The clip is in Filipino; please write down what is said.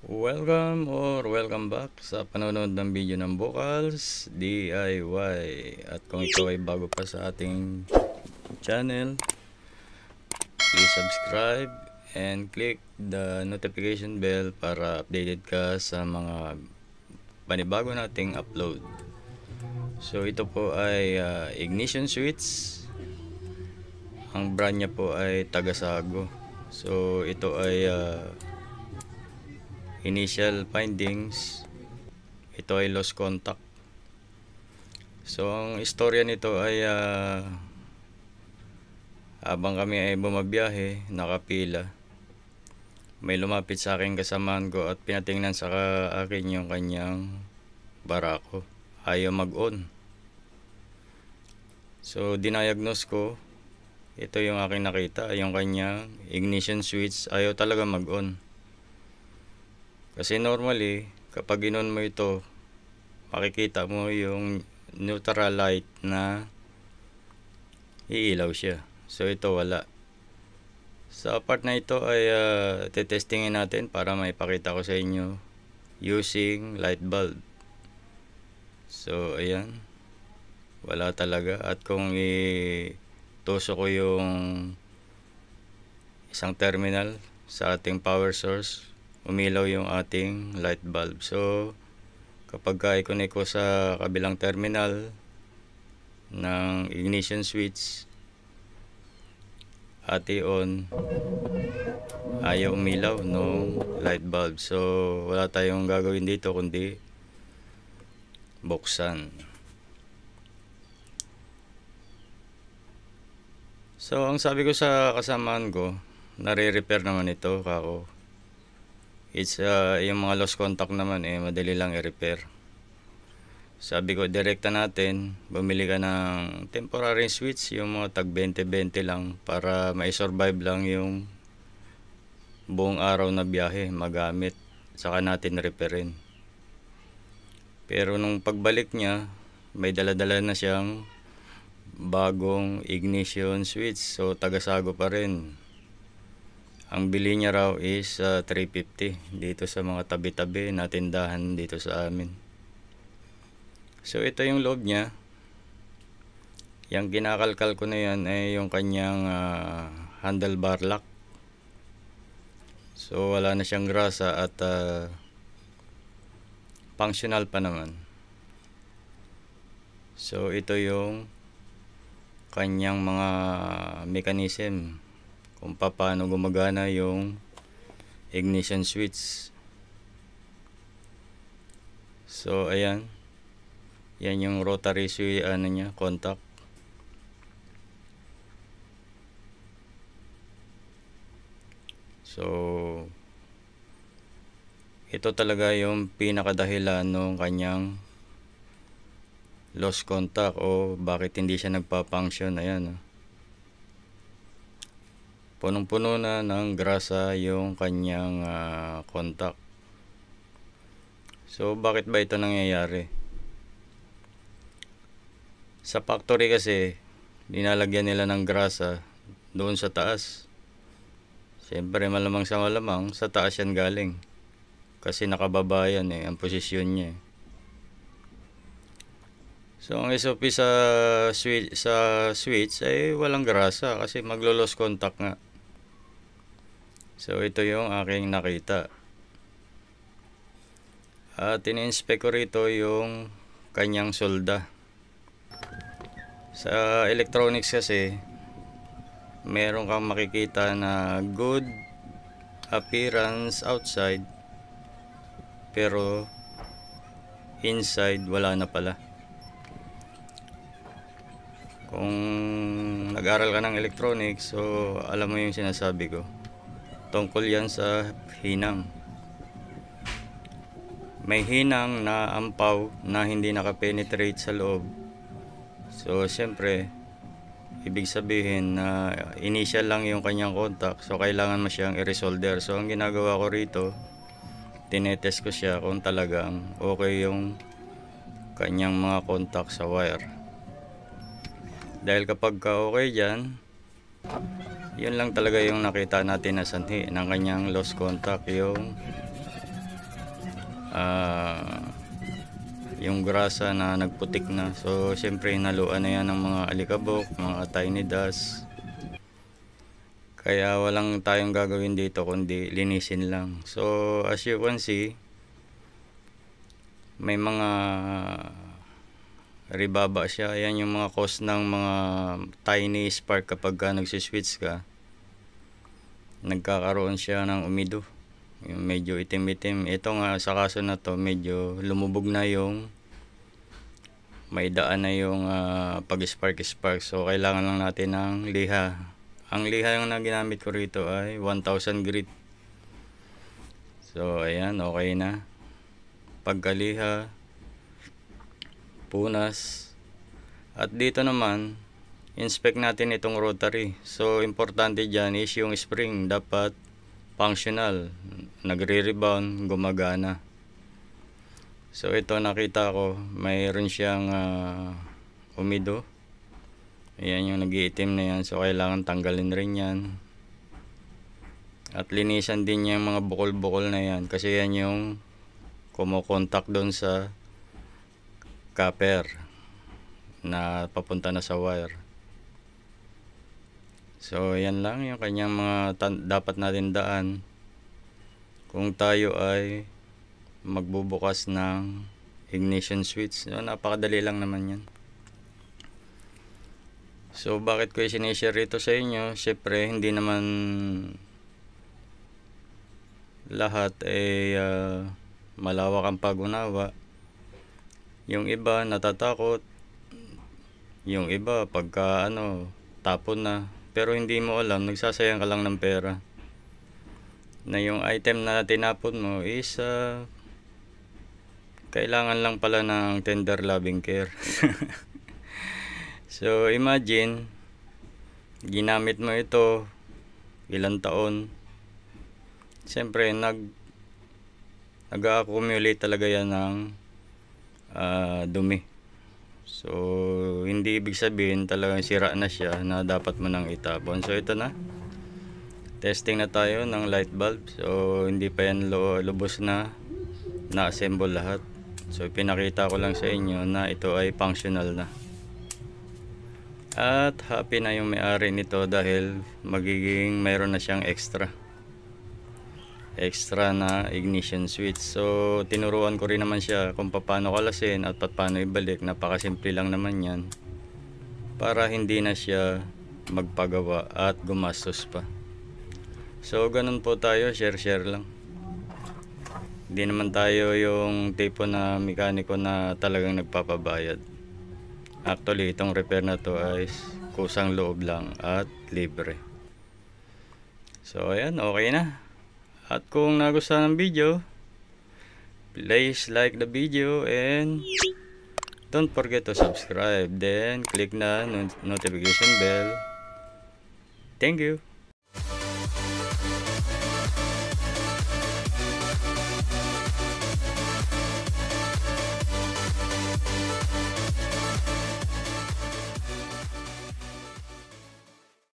Welcome back sa panonood ng video ng Vocals DIY. At kung ikaw ay bago pa sa ating channel, please subscribe and click the notification bell para updated ka sa mga panibago nating upload. So ito po ay ignition switch. Ang brand niya po ay Tagasago. So ito ay initial findings, ito ay lost contact. So ang istorya nito ay habang kami ay bumabiyahe, nakapila, may lumapit sa akin kasamahan ko at pinatingnan sa akin yung kanyang barako, ayaw mag-on. So dinayagnos ko, ito yung aking nakita, yung kanyang ignition switch ayaw talaga mag-on. Kasi normally, kapag inon mo ito, makikita mo yung neutral light na iilaw siya. So ito wala. Sa part na ito ay tetestingin natin para maipakita ko sa inyo using light bulb. So ayan, wala talaga. At kung ituso ko yung isang terminal sa ating power source, umilaw yung ating light bulb. So kapag i-connect ko sa kabilang terminal ng ignition switch at i-on, ayaw umilaw ng light bulb. So wala tayong gagawin dito kundi buksan. So ang sabi ko sa kasamaan ko, nare-repair naman ito kako. It's yung mga lost contact naman madali lang i-repair. Sabi ko direkta natin, bumili ka ng temporary switch, yung mga tag 20-20 lang para mai-survive lang yung buong araw na biyahe magamit, saka natin repairin. Pero nung pagbalik niya, may dala-dala na siyang bagong ignition switch, so Tagasago pa rin. Ang bili niya raw is 350 dito sa mga tabi-tabi na tindahan dito sa amin. So ito yung loob niya. Yung kinakalkal ko na yan ay yung kanyang handlebar lock. So wala na siyang grasa at functional pa naman. So ito yung kanyang mga mechanism kung paano gumagana yung ignition switch. So ayan, yan yung rotary switch niya, contact. So ito talaga yung pinakadahilan ng kanyang lost contact o bakit hindi siya nagpa-function. Ayan, punong-puno na ng grasa yung kanyang contact. So bakit ba ito nangyayari? Sa factory kasi dinalagyan nila ng grasa doon sa taas. Siyempre malamang sa taas yan galing, kasi nakababa yan ang posisyon niya. So ang SOP sa switch ay walang grasa kasi maglo-lost contact nga. So ito yung aking nakita. At in-inspect ko rito yung kanyang solda. Sa electronics kasi, meron kang makikita na good appearance outside, pero inside wala na pala. Kung nag-aral ka ng electronics, so alam mo yung sinasabi ko. Tungkol yan sa hinang. May hinang na ampaw na hindi nakapenetrate sa loob. So siyempre, ibig sabihin na initial lang yung kanyang contact, so kailangan mo siyang i-resolder. So ang ginagawa ko rito, tinetest ko siya kung talagang okay yung kanyang mga contact sa wire. Dahil kapag okay dyan, yun lang talaga yung nakita natin na sanhi ng kanyang lost contact, yung yung grasa na nagputik na. So syempre hinaluan na yan ng mga alikabok, mga tiny dust. Kaya walang tayong gagawin dito kundi linisin lang. So as you can see, may mga ribaba siya. Ayan yung mga cause ng mga tiny spark kapag nagsiswitch ka. Nagkakaroon siya ng umido. Yung medyo itim-itim. Ito nga sa kaso na to, medyo lumubog na yung may daan na yung pag-spark. So kailangan lang natin ng liha. Ang liha yung na ginamit ko rito ay 1000 grit. So ayan, okay na. Pagkaliha, punas. At dito naman, inspect natin itong rotary. So importante dyan is yung spring dapat functional, nagre-rebound, gumagana. So ito nakita ko, mayroon siyang umido. Ayan yung nag-iitim na yan. So kailangan tanggalin rin yan. At linisan din yung mga bukol-bukol na yan. Kasi yan yung kumukontak doon sa copper na papunta na sa wire. So yan lang yung kanyang mga dapat natin daan kung tayo ay magbubukas ng ignition switch. So, napakadali lang naman yan. So bakit ko i-share rito sa inyo? Syempre hindi naman lahat ay malawak ang pag-unawa. Yung iba natatakot, yung iba pagka tapon na, pero hindi mo alam, nagsasayang ka lang ng pera na yung item na tinapon mo is kailangan lang pala ng tender loving care. So imagine, ginamit mo ito ilang taon, siyempre nag-accumulate talaga yan ng dumi. So hindi ibig sabihin talagang sira na siya na dapat mo nang itapon. So ito na, testing na tayo ng light bulb. So hindi pa yan lubos na na-assemble lahat. So pinakita ko lang sa inyo na ito ay functional na. At happy na yung may-ari nito dahil magiging mayroon na siyang extra na ignition switch. So tinuruan ko rin naman siya kung paano kalasin at paano ibalik. Napakasimple lang naman yan para hindi na siya magpagawa at gumastos pa. So ganun po tayo, share lang. Hindi naman tayo yung tipo na mekaniko na talagang nagpapabayad. Actually itong repair na to ay kusang loob lang at libre. So ayan, okay na. At kung nagustuhan ng video, please like the video and don't forget to subscribe. Then click na notification bell. Thank you.